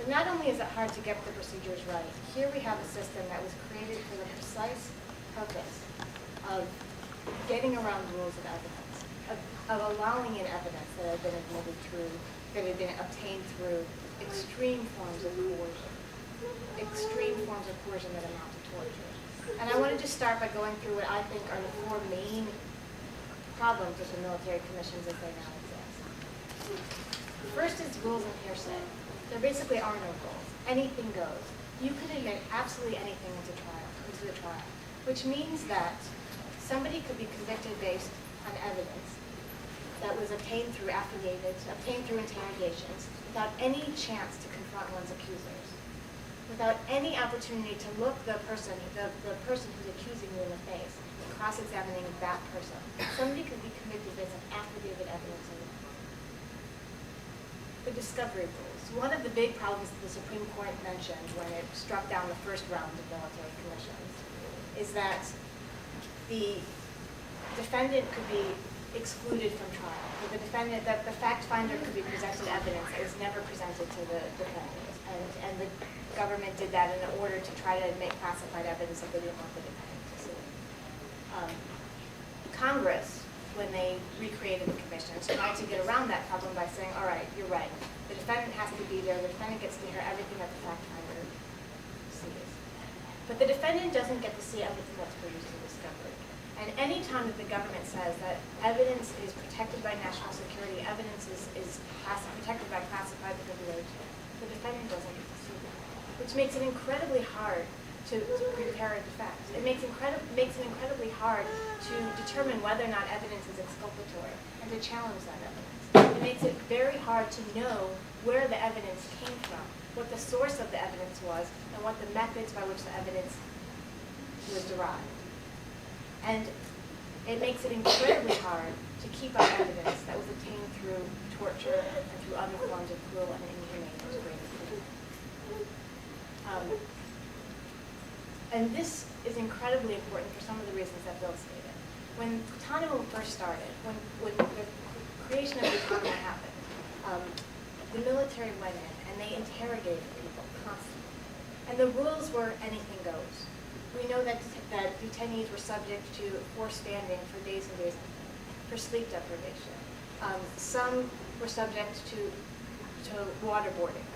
But not only is it hard to get the procedures right, here we have a system that was created for the precise purpose of getting around rules of evidence, of allowing in evidence that had been admitted through, that had been obtained through extreme forms of coercion, that amount to torture. And I want to just start by going through what I think are the four main problems with the military commissions as they now exist. The first is rules and hearsay. There basically are no rules. Anything goes. You could admit absolutely anything into the trial, which means that somebody could be convicted based on evidence that was obtained through affidavits, obtained through interrogations, without any chance to confront one's accusers, without any opportunity to look the person who's accusing you in the face, and cross-examining that person. Somebody could be convicted based on affidavit evidence alone. The discovery rules. One of the big problems that the Supreme Court mentioned when it struck down the first round of military commissions is that the defendant could be excluded from trial. The defendant, the fact finder could be presented evidence that was never presented to the defendant. And the government did that in order to try to make classified evidence that they didn't want the defendant to see. Congress, when they recreated the commissions, tried to get around that problem by saying, all right, you're right. The defendant has to be there. The defendant gets to hear everything that the fact finder sees. But the defendant doesn't get to see everything that's produced in discovery. And any time that the government says that evidence is protected by national security, evidence is protected by classified privilege, the defendant doesn't get to see that, which makes it incredibly hard to prepare a defense. It makes it incredibly hard to determine whether or not evidence is exculpatory and to challenge that evidence. It makes it very hard to know where the evidence came from, what the source of the evidence was, and what the methods by which the evidence was derived. And it makes it incredibly hard to keep up evidence that was obtained through torture and through other forms of cruel and inhumane or degrading treatment. And this is incredibly important for some of the reasons that Bill stated. When Guantanamo first started, when the creation of Guantanamo happened, the military went in and they interrogated people constantly. And the rules were anything goes. We know that detainees were subject to forced standing for days and days, for sleep deprivation. Some were subject to waterboarding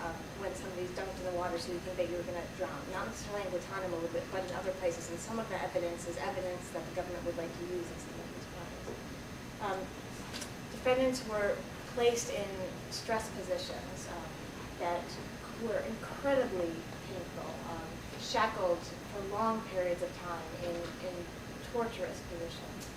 when somebody's dunked in the water so you think that you're going to drown. Not necessarily in Guantanamo, but in other places. And some of the evidence is evidence that the government would like to use in some of these crimes. Defendants were placed in stress positions that were incredibly painful, shackled for long periods of time in torturous positions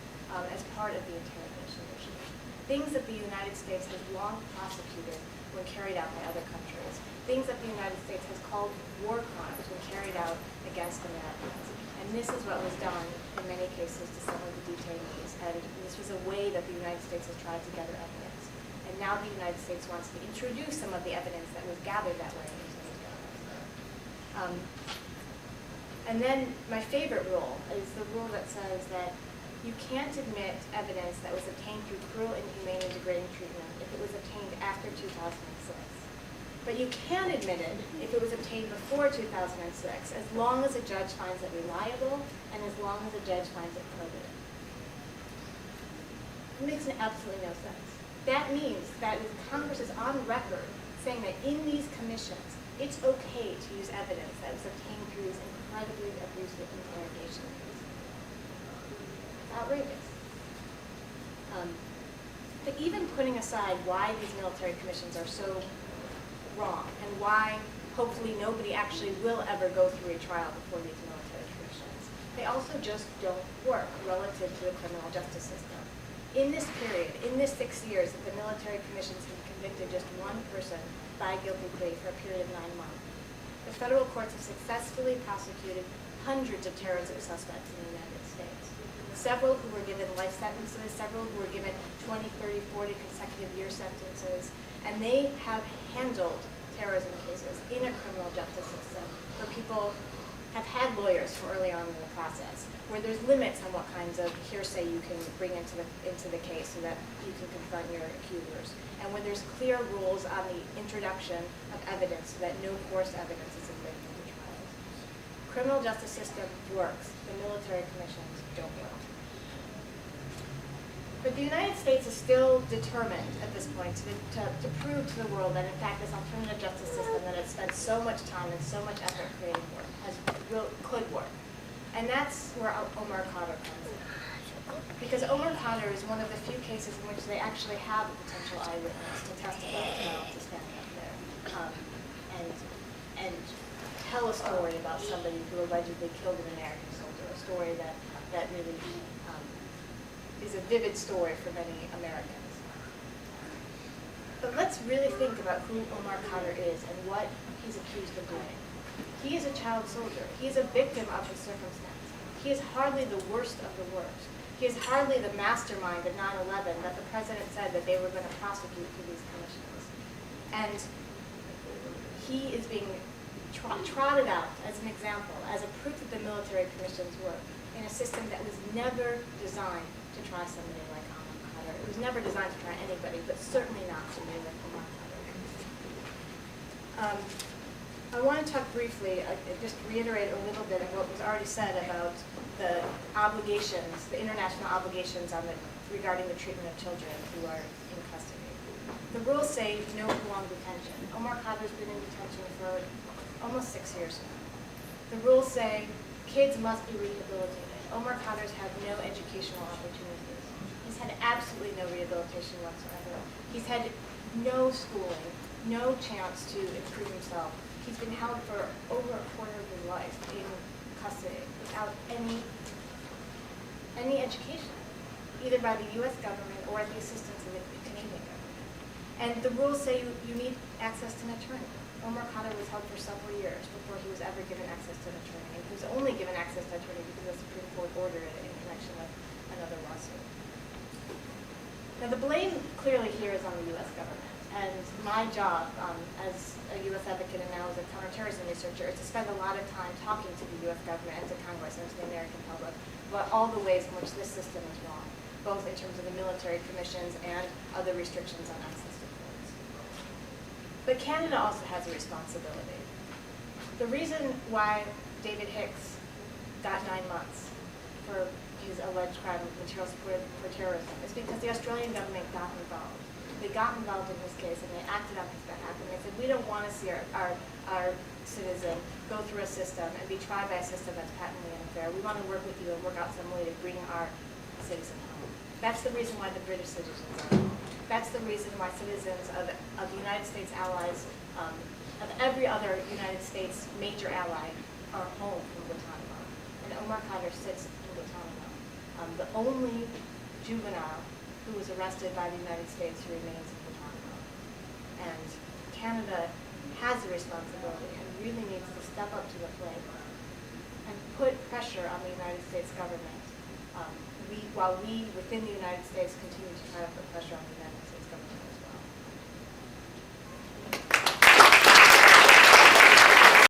as part of the interrogation regime. Things that the United States has long prosecuted when carried out by other countries. Things that the United States has called war crimes when carried out against Americans. And this is what was done in many cases to some of the detainees. And this was a way that the United States has tried to gather evidence. And now the United States wants to introduce some of the evidence that was gathered that way. And then my favorite rule is the rule that says that you can't admit evidence that was obtained through cruel, inhumane, and degrading treatment if it was obtained after 2006. But you can admit it if it was obtained before 2006, as long as a judge finds it reliable and as long as a judge finds it probative. It makes absolutely no sense. That means that if Congress is on record saying that in these commissions, it's okay to use evidence that was obtained through these incredibly abusive interrogation methods. Outrageous. But even putting aside why these military commissions are so wrong and why hopefully nobody actually will ever go through a trial before these military commissions, they also just don't work relative to the criminal justice system. In this period, in this 6 years that the military commissions have convicted just one person by guilty plea for a period of 9 months, the federal courts have successfully prosecuted hundreds of terrorism suspects in the United States. Several who were given life sentences, several who were given 20, 30, 40 consecutive year sentences, and they have handled terrorism cases in a criminal justice system for people have had lawyers from early on in the process, where there's limits on what kinds of hearsay you can bring into the case so that you can confront your accusers, and when there's clear rules on the introduction of evidence so that no coerced evidence is admitted into trials. Criminal justice system works. The military commissions don't work. But the United States is still determined at this point to prove to the world that, in fact, this alternative justice system that it's spent so much time and so much effort creating could work. And that's where Omar Khadr comes in. Because Omar Khadr is one of the few cases in which they actually have a potential eyewitness to testify as well, to stand up there and tell a story about somebody who allegedly killed an American soldier, a story that really is a vivid story for many Americans. But let's really think about who Omar Khadr is and what he's accused of doing. He is a child soldier. He is a victim of his circumstance. He is hardly the worst of the worst. He is hardly the mastermind of 9/11 that the president said that they were going to prosecute through these commissions. And he is being trotted out as an example, as a proof that the military commissions work in a system that was never designed to try somebody like Omar Khadr. It was never designed to try anybody, but certainly not somebody like Omar Khadr. I want to talk briefly, just reiterate a little bit of what was already said about the obligations, the international obligations regarding the treatment of children who are in custody. The rules say no prolonged detention. Omar Khadr's been in detention for almost 6 years now. The rules say kids must be rehabilitated. Omar Khadr's had no educational opportunities. He's had absolutely no rehabilitation whatsoever. He's had no schooling, no chance to improve himself. He's been held for over a quarter of his life in custody without any education, either by the U.S. government or at the assistance of the Canadian government. And the rules say you need access to an attorney. Omar Khadr was held for several years before he was ever given access to an attorney. And he was only given access to an attorney because the Supreme Court ordered it in connection with another lawsuit. Now the blame clearly here is on the U.S. government. And my job as a U.S. advocate and now as a counterterrorism researcher is to spend a lot of time talking to the U.S. government and to Congress and to the American public about all the ways in which this system is wrong, both in terms of the military commissions and other restrictions on access to courts. But Canada also has a responsibility. The reason why David Hicks got 9 months for his alleged crime of material support for terrorism is because the Australian government got involved. They got involved in his case and they acted on his behalf and they said, we don't want to see our citizen go through a system and be tried by a system that's patently unfair. We want to work with you and work out some way to bring our citizen home. That's the reason why the British citizens are home. That's the reason why citizens of the United States allies, of every other United States major ally, are home from Guantanamo. And Omar Khadr sits in Guantanamo. The only juvenile who was arrested by the United States who remains in Guantanamo. And Canada has a responsibility and really needs to step up to the plate and put pressure on the United States government while we, within the United States, continue to try to put pressure on the United States government.